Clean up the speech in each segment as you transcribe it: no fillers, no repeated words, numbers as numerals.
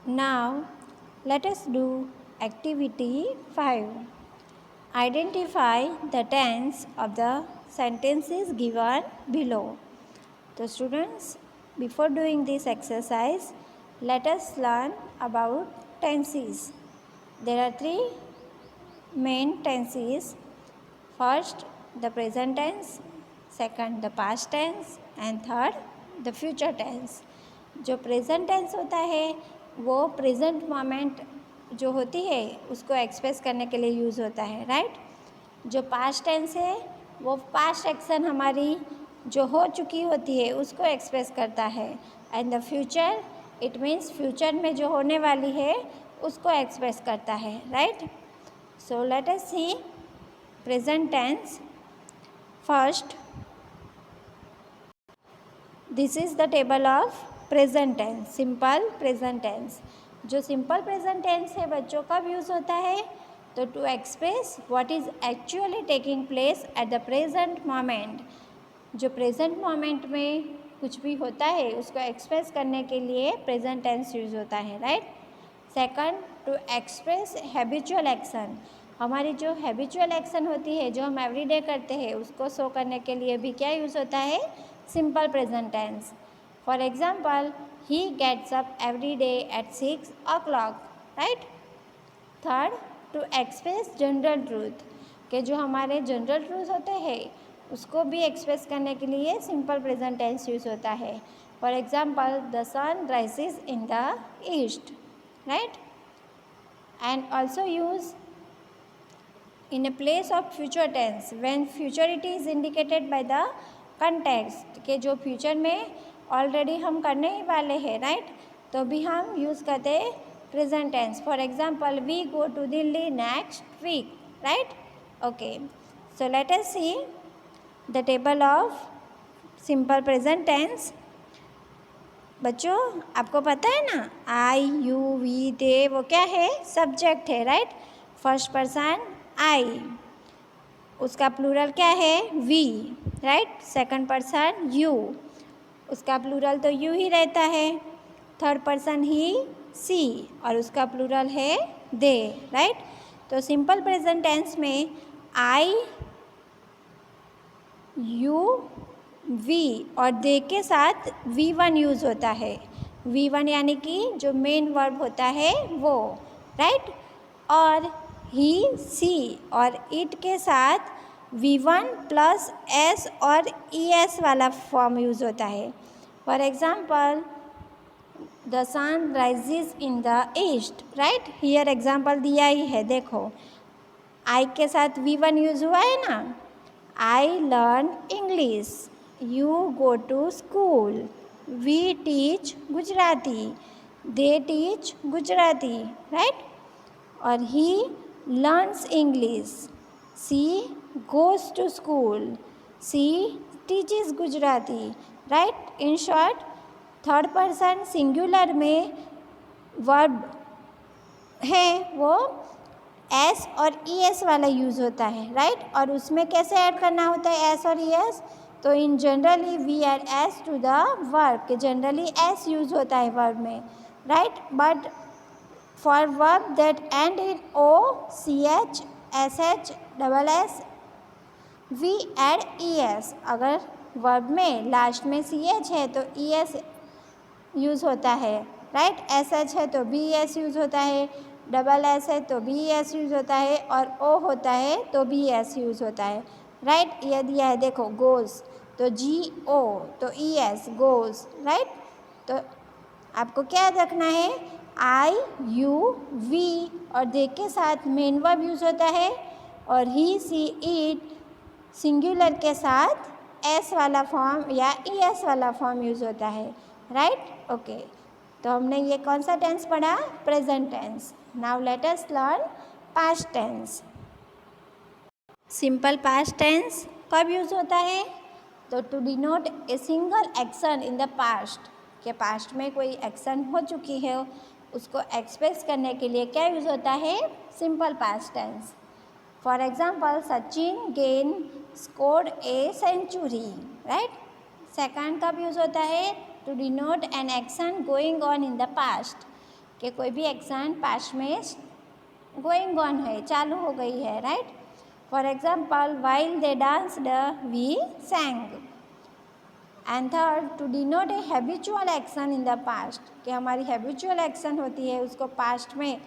Now, let us do activity 5. Identify the tense of the sentences given below. So students, before doing this exercise, let us learn about tenses. There are 3 main tenses. First, the present tense, second, the past tense and third, the future tense. जो present tense होता है वो present moment जो होती है उसको express करने के लिए यूज़ होता है, राइट। जो पास्ट टेंस है वो पास्ट एक्शन हमारी जो हो चुकी होती है उसको एक्सप्रेस करता है। And the future, it means future में जो होने वाली है उसको एक्सप्रेस करता है, right. So let us C present tense. First, this is the table of present tense, simple present tense. जो simple present tense है बच्चों कब यूज़ होता है, तो to express what is actually taking place at the present moment. जो present moment में कुछ भी होता है उसको express करने के लिए present tense यूज़ होता है, right. Second, to express habitual action. हमारी जो हैबिचुअल एक्शन होती है जो हम एवरीडे करते हैं उसको शो करने के लिए भी क्या यूज़ होता है, simple present tense. For example, he gets up every day at 6 o'clock, right. Third, to express general truth, के जो हमारे जनरल ट्रूथ होते हैं उसको भी एक्सप्रेस करने के लिए सिंपल प्रेजेंट टेंस यूज़ होता है. For example, the sun rises in the east, right. And also use in a place of future tense when futurity is indicated by the context, के जो फ्यूचर में already हम करने ही वाले हैं, right. तो भी हम यूज़ करते हैं present tense. For example, we go to Delhi next week, right. Okay, so let us see the table of simple present tense. बच्चों आपको पता है ना, आई, यू, वी, दे वो क्या है, सब्जेक्ट है, राइट. फर्स्ट पर्सन आई, उसका प्लूरल क्या है, we, right. Second person you, उसका प्लूरल तो यू ही रहता है. थर्ड पर्सन ही, सी, और उसका प्लूरल है दे, राइट. तो सिंपल प्रेजेंट टेंस में आई, यू, वी और दे के साथ V1 यूज़ होता है. V1 यानी कि जो मेन वर्ब होता है वो, राइट. और ही, सी और इट के साथ V1 प्लस एस और ES वाला फॉर्म यूज़ होता है. For example, the sun rises in the east, right. Here example दिया ही है, देखो आई के साथ V1 यूज़ हुआ है ना. I learn English, you go to school, we teach Gujarati, they teach Gujarati, right. और he learns English, she goes to school, she teaches Gujarati, right. In short, third person singular में वर्ब है वो S और ES वाला use होता है, right. और उसमें कैसे ऐड करना होता है एस और ES, तो in generally we add S to the verb, के जनरली एस यूज़ होता है वर्ब में, right. But for verb that end in O, CH, SH, double S, we add ES. अगर verb में लास्ट में CH है तो ES यूज़ होता है, राइट. SH है तो BS यूज़ होता है, डबल S है तो BS यूज़ होता है और O होता है तो BS यूज़ होता है, राइट. ये दिया है देखो, गोज़ तो GO तो ES गोज़, राइट. तो आपको क्या रखना है, आई, यू, वी और दे के साथ मेन वर्ब यूज़ होता है और ही, सी, इट सिंगुलर के साथ एस वाला फॉर्म या ES वाला फॉर्म यूज़ होता है, राइट. ओके, तो हमने ये कौन सा टेंस पढ़ा, present tense. Now let us learn past tense. Simple past tense कब यूज़ होता है, तो to denote a single action in the past, के पास्ट में कोई एक्शन हो चुकी है उसको एक्सप्रेस करने के लिए क्या यूज़ होता है, simple past tense. For example, Sachin again scored a century, right. Second कब यूज़ होता है, to denote an action going on in the past, कि कोई भी एक्शन पास्ट में गोइंग ऑन है, चालू हो गई है, right. For example, while they danced we sang. And third, to denote a habitual action in the past, कि हमारी हैबिचुअल एक्शन होती है उसको पास्ट में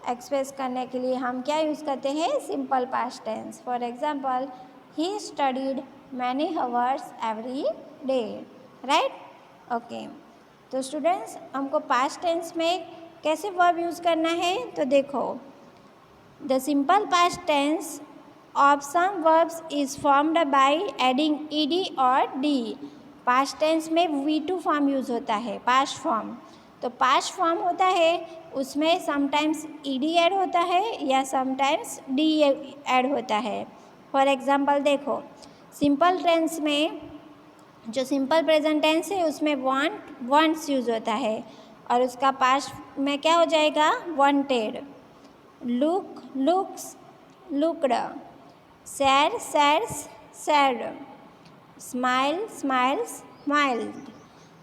एक्सप्रेस करने के लिए हम क्या यूज़ करते हैं, simple past tense. For example, he studied many hours every day, right. Okay, तो स्टूडेंट्स हमको पास्ट टेंस में कैसे वर्ब यूज़ करना है, तो देखो, the simple past tense of some verbs is formed by adding ED और डी। पास्ट टेंस में V2 फॉर्म यूज़ होता है, पास्ट फॉर्म। तो पास्ट फॉर्म होता है उसमें समटाइम्स ईडी ऐड होता है या समटाइम्स डी ऐड होता है। फॉर एग्जांपल देखो, सिंपल टेंस में जो सिंपल प्रेजेंट टेंस है उसमें वॉन्ट्स यूज़ होता है और उसका पास्ट में क्या हो जाएगा, wanted. Look looks looked, sad सैड्स sad, smile smiles smiled.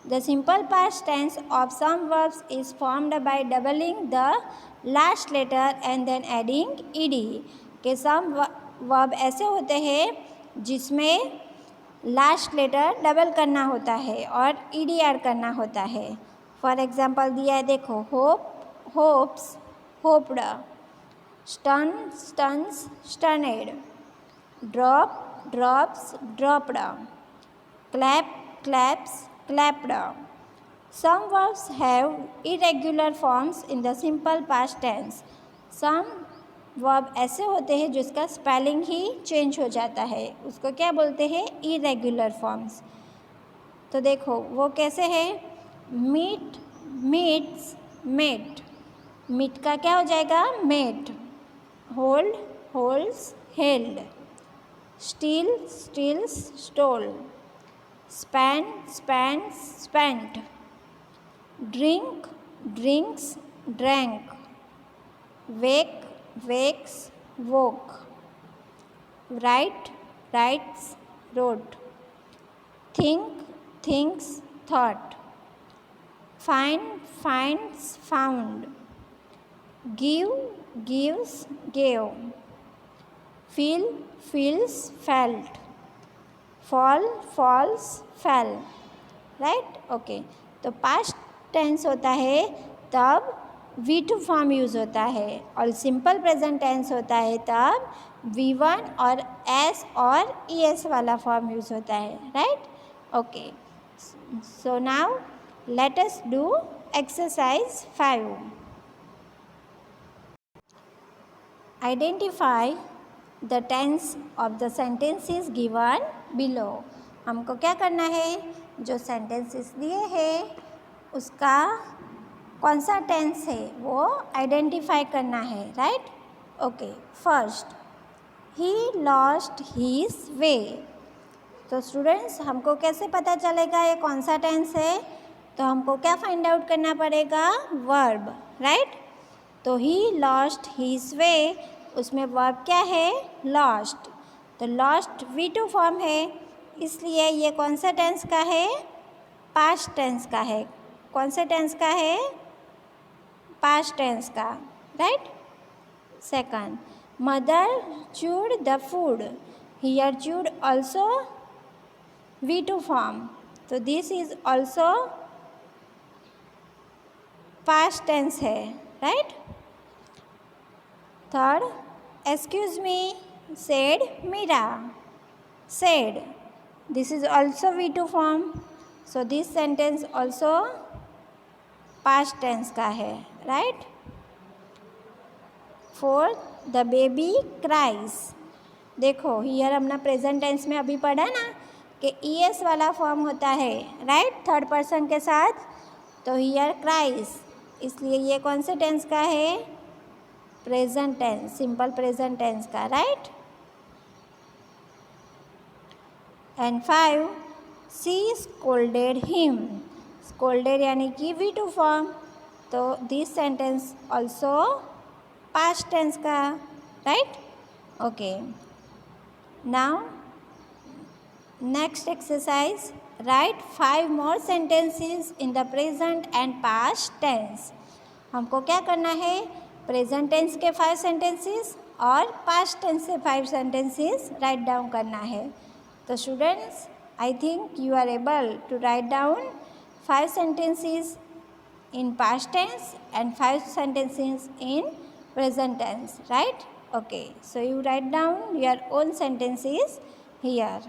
The simple past tense of some verbs is formed by doubling the last letter and then adding ed. के some verb ऐसे होते हैं जिसमें लास्ट लेटर डबल करना होता है और ed add करना होता है। फॉर एग्जाम्पल दिया है, देखो, hope hopes hoped, stun stuns stunned, drop drops dropped, clap claps clapped. Some verbs have irregular forms in the simple past tense. Some verb ऐसे होते हैं जिसका स्पेलिंग ही चेंज हो जाता है, उसको क्या बोलते हैं, irregular forms। तो देखो वो कैसे है, मीट मीट्स मेट, मीट का क्या हो जाएगा, met. Hold holds held, steal steals stole, spend spends spent, drink drinks drank, wake wakes woke, write writes wrote, think thinks thought, find finds found, give gives gave, feel feels felt, fall falls fell, right. Okay, तो past tense होता है तब V2 form use होता है और simple present tense होता है तब V1 और S और ES वाला फॉर्म यूज़ होता है, right. Okay, so now let us do exercise 5। Identify the tense of the sentences given below. हमको क्या करना है, जो सेंटेंसेस दिए हैं उसका कौन सा टेंस है वो आइडेंटिफाई करना है, right. Okay, first, he lost his way. तो स्टूडेंट्स हमको कैसे पता चलेगा ये कौन सा टेंस है, तो हमको क्या फाइंड आउट करना पड़ेगा, वर्ब, राइट। तो ही लॉस्ट हीज वे, उसमें वर्ब क्या है, लॉस्ट। तो लॉस्ट V2 फॉर्म है, इसलिए ये कौन सा टेंस का है, पास्ट टेंस का है। कौन से टेंस का है, पास्ट टेंस का, right. Second, mother chewed the food, here chewed also V2 form, तो this is also past tense है, right. Third, excuse me said Meera, said, this is also V2 form, so this sentence also past tense का है, right। Fourth, the baby cries। देखो here हमने present tense में अभी पढ़ा ना कि ES वाला फॉर्म होता है, राइट, थर्ड पर्सन के साथ, तो here cries, इसलिए ये कौन से टेंस का है, present tense, simple present tense का, right. And 5, she scolded him, scolded यानी कि V2 फॉर्म, तो this sentence also past tense का, right. Okay, now next exercise, right 5 more sentences in the present and past tense। हमको क्या करना है, present tense के 5 सेंटेंसेस और पास्ट टेंस से 5 सेंटेंसेस राइट डाउन करना है। तो students, I think you are able to write down 5 sentences in past tense and 5 sentences in present tense, right? Okay, so you write down your own sentences here.